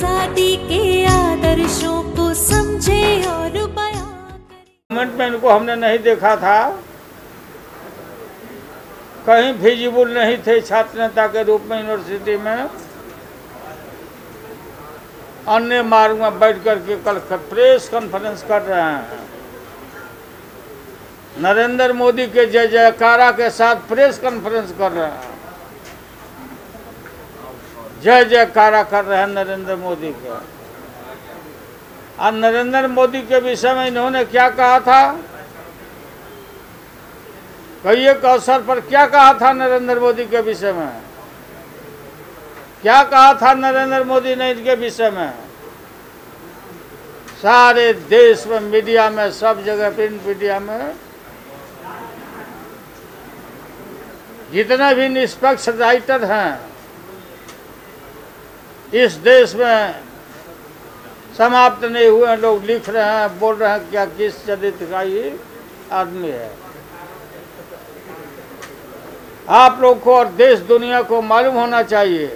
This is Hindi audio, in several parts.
आजादी के आदर्शों को समझे और बयां करे। गवर्नमेंट में इनको हमने नहीं देखा था, कहीं विजिबल नहीं थे छात्र नेता के रूप में यूनिवर्सिटी में। अन्य मार्ग में बैठ करके कल प्रेस कॉन्फ्रेंस कर रहे हैं। नरेंद्र मोदी के जय जयकारा के साथ प्रेस कॉन्फ्रेंस कर रहे हैं, जय जयकारा कर रहे हैं नरेंद्र मोदी के। और नरेंद्र मोदी के विषय में इन्होंने क्या कहा था, कई एक अवसर पर क्या कहा था नरेंद्र मोदी के विषय में, क्या कहा था नरेंद्र मोदी ने इनके विषय में। सारे देश में, मीडिया में, सब जगह प्रिंट मीडिया में, जितने भी निष्पक्ष राइटर हैं इस देश में समाप्त नहीं हुए लोग लिख रहे हैं, बोल रहे हैं क्या किस चरित्र का ये आदमी है। आप लोग को और देश दुनिया को मालूम होना चाहिए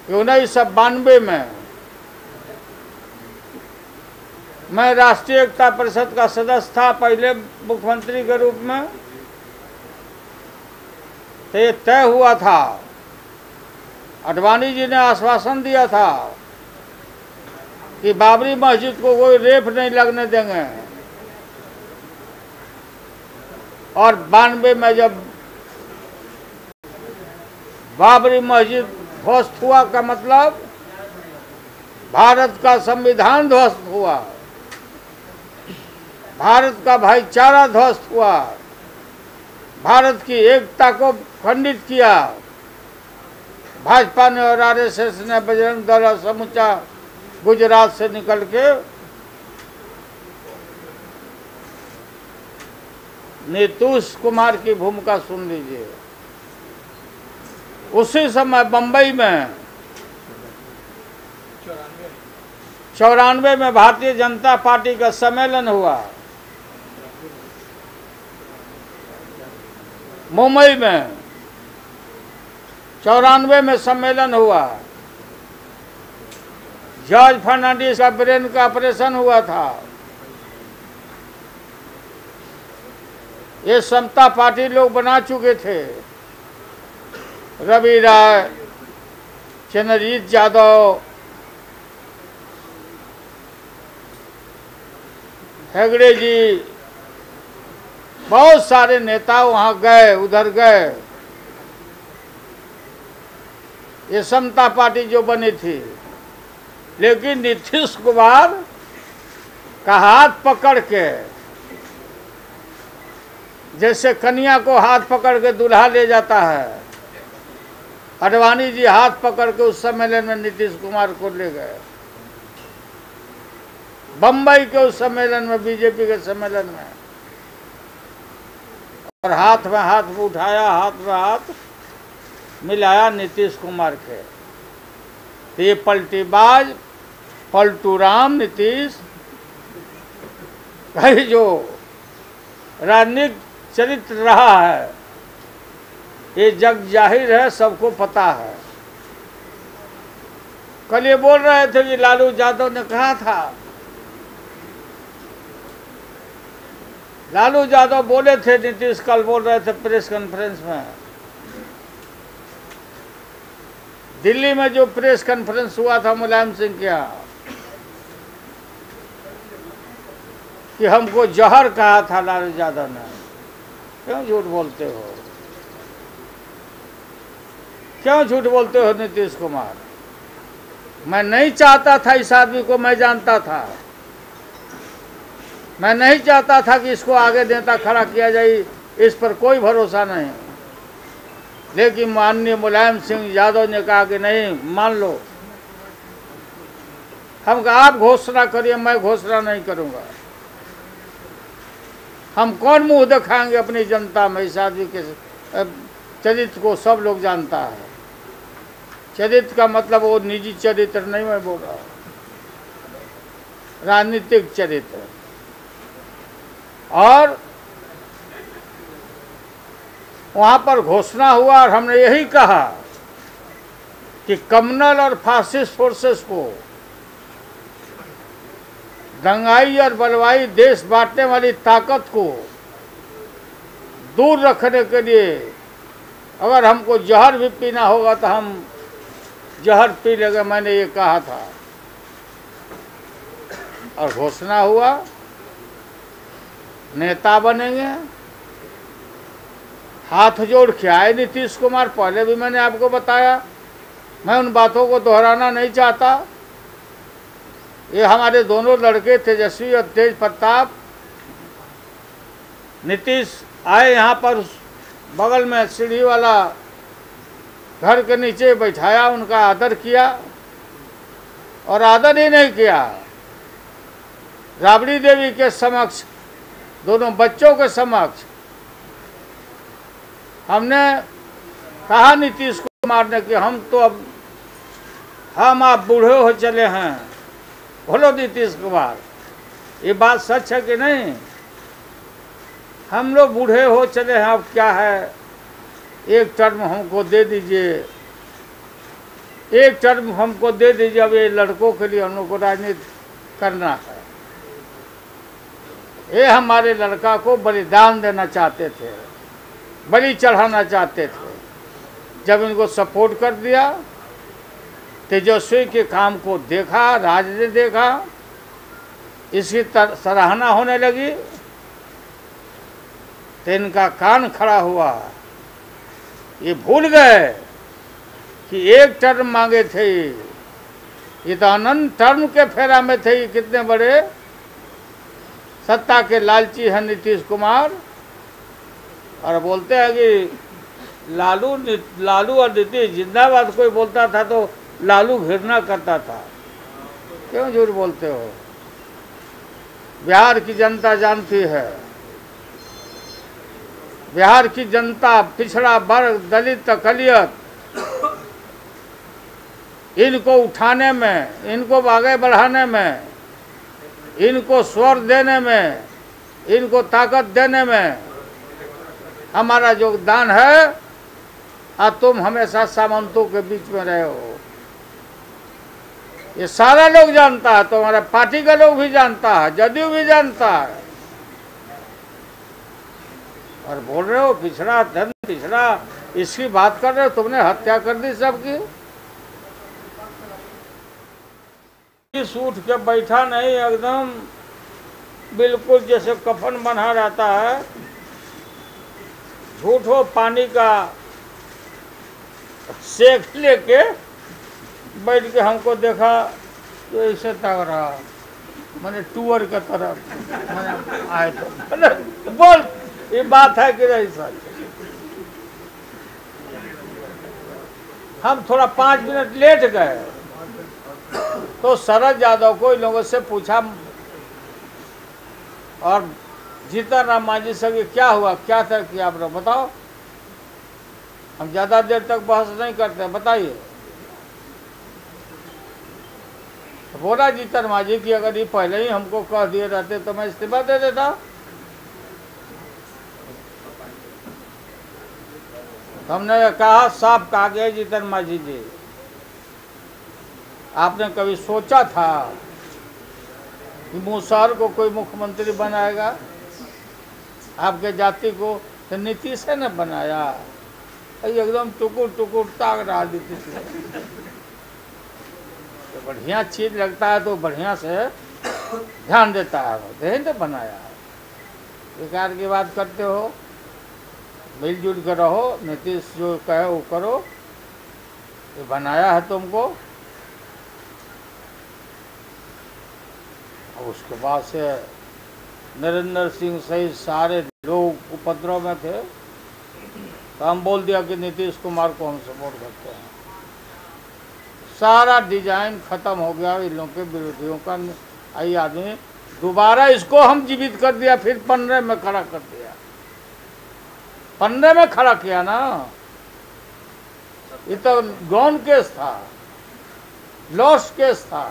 कि 1992 में मैं राष्ट्रीय एकता परिषद का सदस्य था, पहले मुख्यमंत्री के रूप में। तो ये तय हुआ था, आडवाणी जी ने आश्वासन दिया था कि बाबरी मस्जिद को कोई रेप नहीं लगने देंगे। और 92 में जब बाबरी मस्जिद ध्वस्त हुआ का मतलब भारत का संविधान ध्वस्त हुआ, भारत का भाईचारा ध्वस्त हुआ, भारत की एकता को खंडित किया। भाजपा ने और आरएसएस ने, बजरंग दल और समूचा गुजरात से निकल के नीतीश कुमार की भूमिका सुन लीजिए। उसी समय बंबई में 94 में भारतीय जनता पार्टी का सम्मेलन हुआ। मुंबई में 94 में सम्मेलन हुआ। जॉर्ज फर्नांडिस का ब्रेन का ऑपरेशन हुआ था। ये समता पार्टी लोग बना चुके थे, रवि राय, चंद्रजीत यादव, हेगड़े जी, बहुत सारे नेता वहां गए, उधर गए। ये समता पार्टी जो बनी थी, लेकिन नीतीश कुमार का हाथ पकड़ के, जैसे कन्या को हाथ पकड़ के दूल्हा ले जाता है, आडवाणी जी हाथ पकड़ के उस सम्मेलन में नीतीश कुमार को ले गए। बंबई के उस सम्मेलन में, बीजेपी के सम्मेलन में, और हाथ में हाथ उठाया, हाथ में हाथ मिलाया नीतीश कुमार के। तो ये पलटीबाज, पलटूराम नीतीश कहीं जो राजनीतिक चरित्र रहा है, ये जग जाहिर है, सबको पता है। कल ये बोल रहे थे कि लालू यादव ने कहा था, लालू यादव बोले थे, नीतीश कल बोल रहे थे प्रेस कॉन्फ्रेंस में। दिल्ली में जो प्रेस कॉन्फ्रेंस हुआ था मुलायम सिंह के यहाँ, कि हमको जहर कहा था लालू यादव ने। क्यों झूठ बोलते हो, क्यों झूठ बोलते हो नीतीश कुमार? मैं नहीं चाहता था इस आदमी को, मैं जानता था, मैं नहीं चाहता था कि इसको आगे नेता खड़ा किया जाए, इस पर कोई भरोसा नहीं। लेकिन माननीय मुलायम सिंह यादव ने कहा कि नहीं, मान लो। हम कहा आप घोषणा करिए, मैं घोषणा नहीं करूंगा। हम कौन मुंह दिखाएंगे अपनी जनता में? इस आदमी के चरित्र को सब लोग जानता है। चरित्र का मतलब वो निजी चरित्र नहीं मैं बोल रहा, राजनीतिक चरित्र। और वहां पर घोषणा हुआ और हमने यही कहा कि कम्युनल और फासिस्ट फोर्सेस को, दंगाई और बलवाई देश बांटने वाली ताकत को दूर रखने के लिए अगर हमको जहर भी पीना होगा तो हम जहर पी लेंगे, मैंने ये कहा था। और घोषणा हुआ नेता बनेंगे। हाथ जोड़ के आए नीतीश कुमार, पहले भी मैंने आपको बताया, मैं उन बातों को दोहराना नहीं चाहता। ये हमारे दोनों लड़के तेजस्वी और तेज प्रताप, नीतीश आए यहाँ पर, बगल में सीढ़ी वाला घर के नीचे बैठाया, उनका आदर किया। और आदर ही नहीं किया, राबड़ी देवी के समक्ष, दोनों बच्चों के समक्ष हमने कहा नीतीश कुमार ने कि हम आप बूढ़े हो चले हैं। बोलो नीतीश कुमार, ये बात सच है कि नहीं? हम लोग बूढ़े हो चले हैं, अब क्या है, एक टर्म हमको दे दीजिए, एक टर्म हमको दे दीजिए। अब ये लड़कों के लिए हम लोग को राजनीति करना है। ये हमारे लड़का को बलिदान देना चाहते थे, बलि चढ़ाना चाहते थे। जब इनको सपोर्ट कर दिया, तेजस्वी के काम को देखा, राज ने देखा, इसकी सराहना होने लगी, तो इनका कान खड़ा हुआ। ये भूल गए कि एक टर्म मांगे थे, ये तो अनंत टर्म के फेरा में थे। ये कितने बड़े सत्ता के लालची हैं नीतीश कुमार। और बोलते हैं कि लालू और नीतीश जिंदाबाद कोई बोलता था तो लालू घृणा करता था। क्यों झूठ बोलते हो? बिहार की जनता जानती है, बिहार की जनता, पिछड़ा वर्ग, दलित, अकलियत, इनको उठाने में, इनको आगे बढ़ाने में, इनको स्वर देने में, इनको ताकत देने में हमारा योगदान है। और तुम हमेशा सामंतों के बीच में रहे हो, ये सारा लोग जानता है, तो हमारा पार्टी का लोग भी जानता है, जदयू भी जानता है। और बोल रहे हो पिछड़ा धन, पिछड़ा, इसकी बात कर रहे हो, तुमने हत्या कर दी सबकी। इस उठ के बैठा नहीं, एकदम बिल्कुल जैसे कफन बना रहता है। झूठो पानी का सेक लेके बैठ के हमको देखा तो ऐसे तक रहा, मैंने टूअर की तरफ मैंने आए तो बोल, ये बात है कि नहीं सर? हम थोड़ा 5 मिनट लेट गए तो शरद यादव को इन लोगों से पूछा और जीतन राम मांझी से कि क्या हुआ, क्या था कि आप लोग बताओ, हम ज़्यादा देर तक बहस नहीं करते, बताइए। तो बोला जीतन मांझी कि अगर ये पहले ही हमको कह दिए रहते तो मैं इस्तीफा दे देता। हमने कहा, साफ कहा गया जीतन मांझी जी, आपने कभी सोचा था कि मूसर को कोई मुख्यमंत्री बनाएगा? आपके जाति को तो नीतीश ने बनाया। एकदम टुकुर टुकुर ताक रहा नीतीश। तो बढ़िया चीज लगता है तो बढ़िया से ध्यान देता है, यही तो बनाया। बेकार की बात करते हो, मिलजुल कर रहो, नीतीश जो कहे वो करो, ये बनाया है तुमको। उसके बाद से नरेंद्र सिंह सहित सारे लोग उपद्रव में थे, तो हम बोल दिया कि नीतीश कुमार को हम सपोर्ट करते हैं। सारा डिजाइन खत्म हो गया इन लोगों के विरोधियों का। आई आदमी दोबारा इसको हम जीवित कर दिया, फिर 15 में खड़ा कर दिया। 15 में खड़ा किया ना, ये तो गौन केस था, लॉस केस था।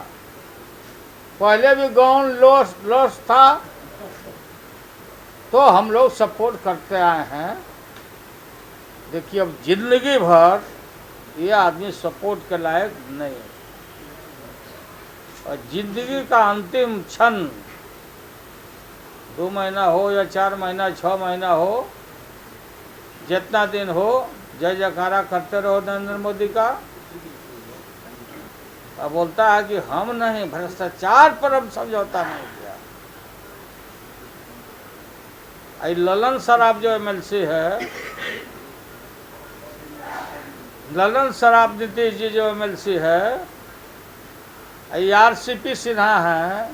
पहले भी गौन लॉस था, तो हम लोग सपोर्ट करते आए हैं। देखिए अब जिंदगी भर ये आदमी सपोर्ट के लायक नहीं है। और जिंदगी का अंतिम क्षण 2 महीना हो या 4 महीना 6 महीना हो, जितना दिन हो, जय जयकारा करते रहो नरेंद्र मोदी का। अब बोलता है कि हम नहीं, भ्रष्टाचार पर हम समझौता नहीं किया। ललन सराफ जो एमएलसी है, ललन सराफ नीतीश जी जो एमएलसी है, आरसीपी सिन्हा है,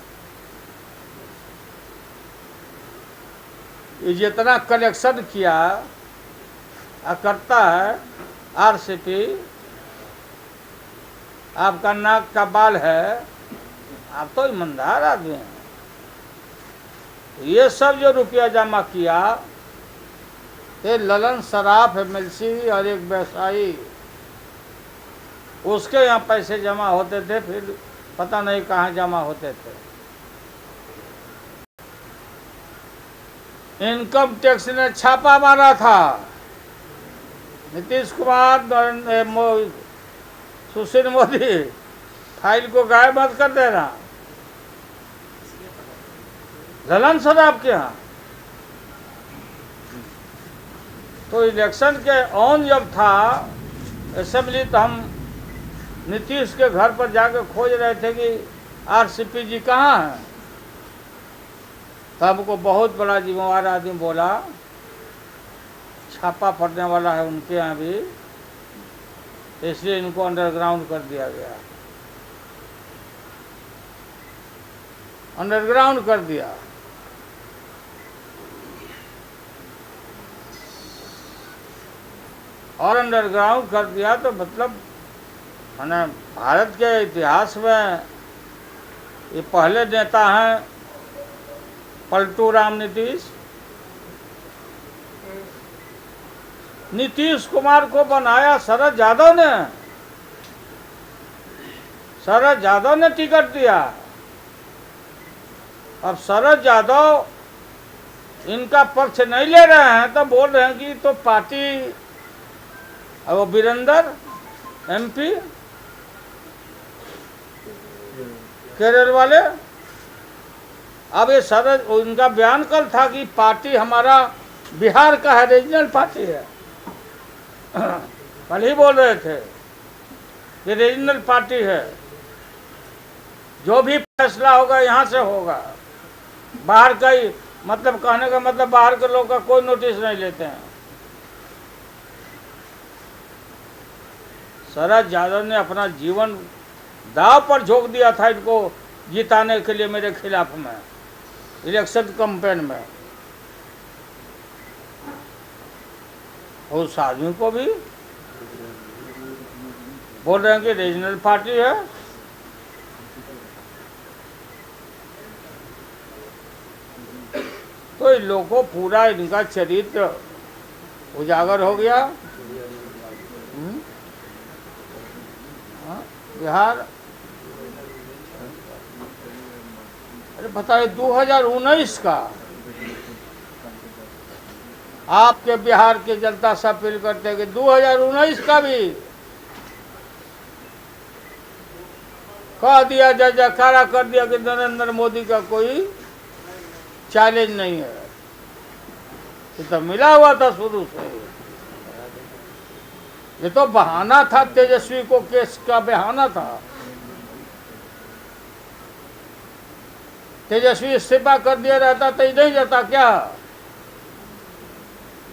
ये जितना कलेक्शन किया करता है आरसीपी, आपका नाक का बाल है, आप तो ईमानदार आदमी हैं। ये सब जो रुपया जमा किया, ये ललन सराफ एमएलसी और एक व्यवसायी, उसके यहाँ पैसे जमा होते थे, फिर पता नहीं कहाँ जमा होते थे। इनकम टैक्स ने छापा मारा था। नीतीश कुमार, सुशील मोदी, फाइल को गायब मत कर देना। ललन सराफ के यहाँ तो इलेक्शन के ऑन जब था असेंबली, तो हम नीतीश के घर पर जाकर खोज रहे थे कि आरसीपी जी कहाँ हैं। तब को बहुत बड़ा जिम्मेवार आदमी बोला, छापा पड़ने वाला है उनके यहाँ भी, इसलिए इनको अंडरग्राउंड कर दिया गया। अंडरग्राउंड कर दिया। और अंडरग्राउंड कर दिया तो मतलब माने भारत के इतिहास में ये पहले नेता हैं पलटू राम नीतीश। नीतीश कुमार को बनाया शरद यादव ने, शरद यादव ने टिकट दिया। अब शरद यादव इनका पक्ष नहीं ले रहे हैं, तो बोल रहे हैं कि तो पार्टी, वो वीरेंद्र एमपी केरल वाले, अब ये शरद, उनका बयान कल था कि पार्टी हमारा बिहार का है, रीजनल पार्टी है। कल ही बोल रहे थे कि रीजनल पार्टी है, जो भी फैसला होगा यहाँ से होगा। बाहर का ही, मतलब कहने का मतलब बाहर के लोग का कोई नोटिस नहीं लेते हैं। शरद यादव ने अपना जीवन दांव पर झोंक दिया था इनको जिताने के लिए मेरे खिलाफ में इलेक्शन कैंपेन में। उस आदमी को भी बोल रहे हैं कि रीजनल पार्टी है। तो इन लोगों को पूरा इनका चरित्र उजागर हो गया। बिहार, अरे बताइए 2019 का आपके बिहार की जनता से अपील करते हैं कि 2019 का भी कह दिया, जय जयकारा कर दिया कि नरेंद्र मोदी का कोई चैलेंज नहीं है। ये तो मिला हुआ था शुरू से। ये तो बहाना था, तेजस्वी को केस का बहाना था। तेजस्वी इस्तीफा कर दिया रहता तो नहीं जाता क्या?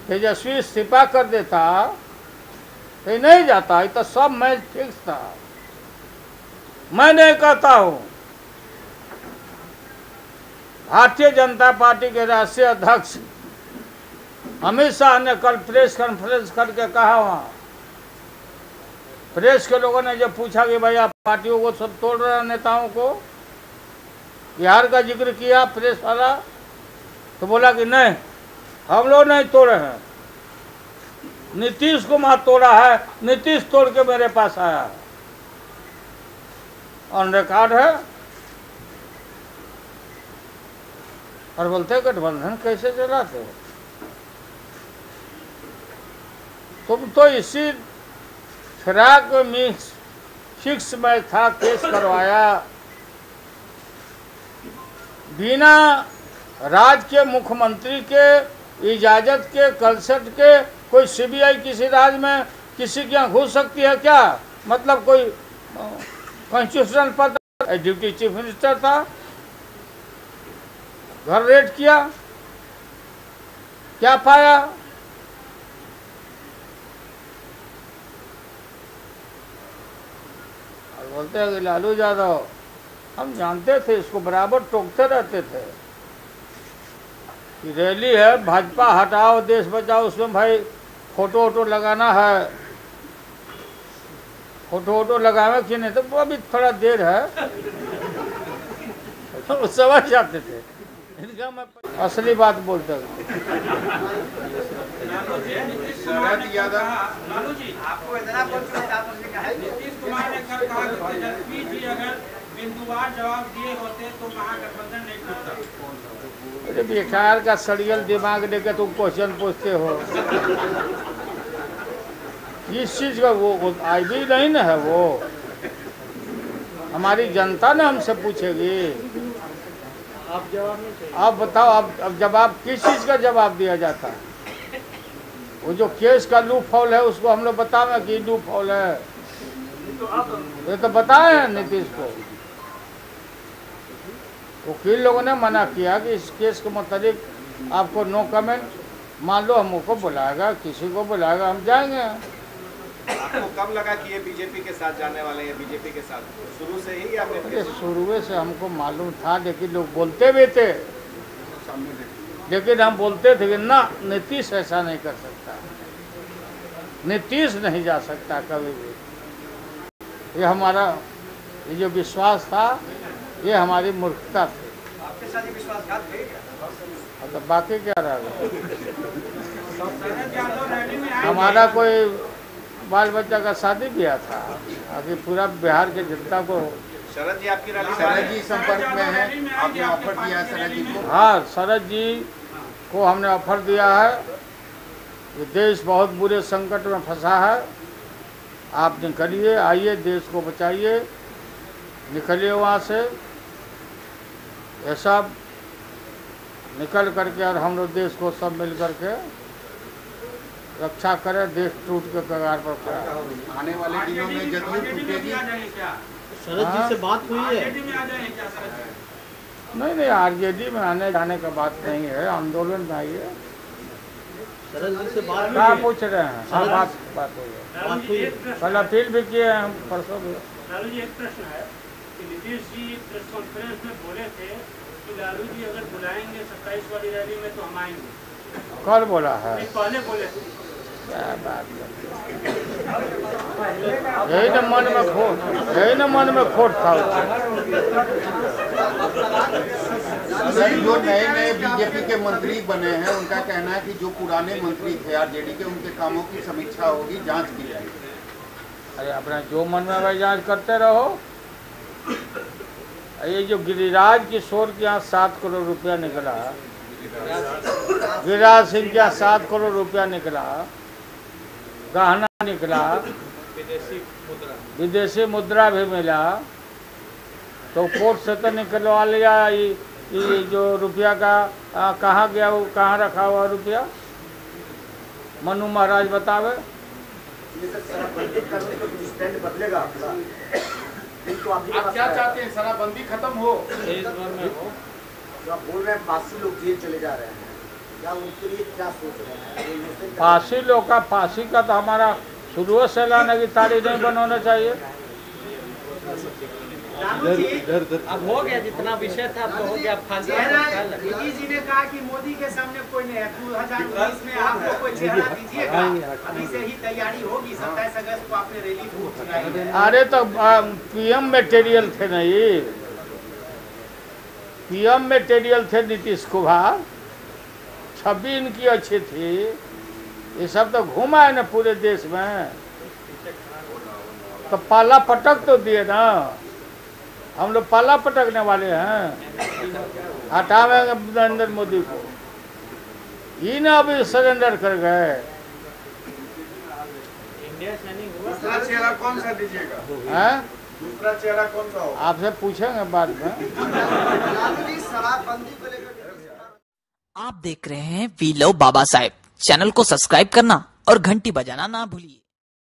तेजस्वी इस्तीफा कर देता तो नहीं जाता। ये तो सब मैच फिक्स था। मैं नहीं कहता हूं, भारतीय जनता पार्टी के राष्ट्रीय अध्यक्ष अमित शाह ने कल प्रेस कॉन्फ्रेंस करके कहा, वहां प्रेस के लोगों ने जब पूछा कि भाई आप पार्टियों को सब तोड़ रहे हैं, नेताओं को, बिहार का जिक्र किया प्रेस वाला, तो बोला कि नहीं, हम लोग नहीं तोड़े हैं, नीतीश कुमार तोड़ा है, नीतीश तोड़ के मेरे पास आया है, ऑन रिकॉर्ड है। और बोलते गठबंधन कैसे चलाते हो तुम? तो इसी फ्रॉक में 6 मैच था, केस करवाया बिना राज्य के मुख्यमंत्री के इजाजत के, कंसर्ट के। कोई सीबीआई किसी राज्य में किसी के यहाँ घुस सकती है क्या? मतलब कोई कॉन्स्टिट्यूशनल पद, डिप्टी चीफ मिनिस्टर था, घर रेड किया, क्या पाया? और बोलते हैं कि लालू यादव, हम जानते थे, इसको बराबर टोकते रहते थे कि रैली है, भाजपा हटाओ देश बचाओ, उसमें भाई फोटो वोटो लगाना है, फोटो वोटो लगावे कि नहीं, तो अभी थोड़ा देर है तो समझ जाते थे। इनका मैं असली बात बोलता हूँ। लालू जी, आपको इतना नीतीश कुमार ने कल कहा कि तेजस्वी जी अगर बिंदुवार जवाब दिए होते तो महागठबंधन नहीं टूटता। अरे बेकार का सड़ियल दिमाग लेकर तुम क्वेश्चन पूछते हो। इस चीज का वो आई भी नहीं ना है, वो हमारी जनता ने हमसे पूछेगी। आप जवाब नहीं चाहिए। आप बताओ, अब जवाब किस चीज का जवाब दिया जाता है? वो जो केस का लूप फॉल है उसको हम लोग बतावे कि लूप फॉल है, ये तो बताए हैं नीतीश को। वकील लोगों ने मना किया कि इस केस के मुताबिक आपको नो कमेंट। मान लो हमको बुलाएगा, किसी को बुलाएगा, हम जाएंगे। आपको कब लगा कि ये बीजेपी के साथ जाने वाले हैं? बीजेपी के साथ शुरू से ही या फिर? शुरू से हमको मालूम था, लेकिन लोग बोलते भी थे, लेकिन हम बोलते थे कि ना, नीतीश ऐसा नहीं कर सकता, नीतीश नहीं जा सकता कभी भी। ये हमारा ये जो विश्वास था, ये हमारी मूर्खता थी। आपके साथ ये विश्वासघात हुए क्या? तो बाकी क्या रहा? हमारा कोई बाल बच्चा का शादी किया था, अभी पूरा बिहार के जनता को। शरद जी आपकी रैली? शरद जी संपर्क में है, आपने ऑफर दिया है शरद जी को? हाँ, शरद जी को हमने ऑफर दिया है। ये देश बहुत बुरे संकट में फंसा है, आप निकलिए, आइए, देश को बचाइए, निकलिए वहाँ से। ये सब निकल करके और हम लोग देश को सब मिल करके रक्षा करें। देश टूट के कगार पर खड़ा है। आने वाले दिनों में जदयू टूटेगी? शरद जी से बात हुई है? नहीं, आरजेडी में आने जाने का बात नहीं है, आंदोलन में आइए। शरद जी से बात हुई क्या है? पूछ रहे हैं? हाँ, बात हुई है। बात हुई है। कल अपील भी किए हैं हम, परसों भी। लालू जी, एक प्रश्न है कि नीतीश जी प्रेस कॉन्फ्रेंस में बोले थे कि लालू जी अगर बुलाएंगे 27 वाली रैली में तो हम आएंगे। कल बोला है? नहीं, पहले बोले थे। क्या बात करते हैं? यही न मन में खोट, यही न मन में खोट था। सर, जो नए नए बीजेपी के मंत्री बने हैं, उनका कहना है कि जो पुराने मंत्री थे आरजेडी के, उनके कामों की समीक्षा होगी, जांच की जाएगी। अरे अपना जो मन में भाई जांच करते रहो। ये जो गिरिराज किशोर के यहाँ 7 करोड़ रुपया निकला, गिरिराज सिंह के यहाँ 7 करोड़ रुपया निकला, गहना निकला, विदेशी मुद्रा भी मिला, तो कोर्ट से तो निकलवा लिया। ये जो रुपया का कहाँ गया, वो कहाँ रखा हुआ रुपया? मनु महाराज बतावे। आप क्या चाहते हैं, शराबबंदी खत्म हो? देश भर में हो। जो आप बोल रहे हैं 82 लोग जेल चले जा रहे हैं, क्या उनके लिए क्या सोच रहे हैं? फांसी का तो हमारा शुरू से ऐलान है कि तारीख नहीं बनाना चाहिए। अब हो गया, जितना विषय था अब हो गया। मोदी जी ने कहा कि मोदी के सामने कोई नहीं है, 2019 में आपको कोई चेहरा दीजिएगा, अभी से ही तैयारी होगी। 27 अगस्त को आपने रैली पूछी। अरे तो पीएम मटेरियल थे नहीं, पीएम मटेरियल थे नीतीश कुमार, छवि इनकी अच्छी थी। ये सब तो घूमा है ना पूरे देश में, तो पाला पटक तो दिए ना। हम लोग पाला पटकने वाले हैं, हटावेंगे नरेंद्र मोदी को। ये ना अभी सरेंडर कर गए। इंडिया से नहीं हुआ। दूसरा चेहरा कौन सा दीजिएगा? हैं? दूसरा चेहरा कौन सा होगा? आपसे पूछेंगे बाद में। लालू जी शराबबंदी को लेकर आप देख रहे हैं we love Baba Saheb. Channel को सब्सक्राइब करना और घंटी बजाना ना भूलिए।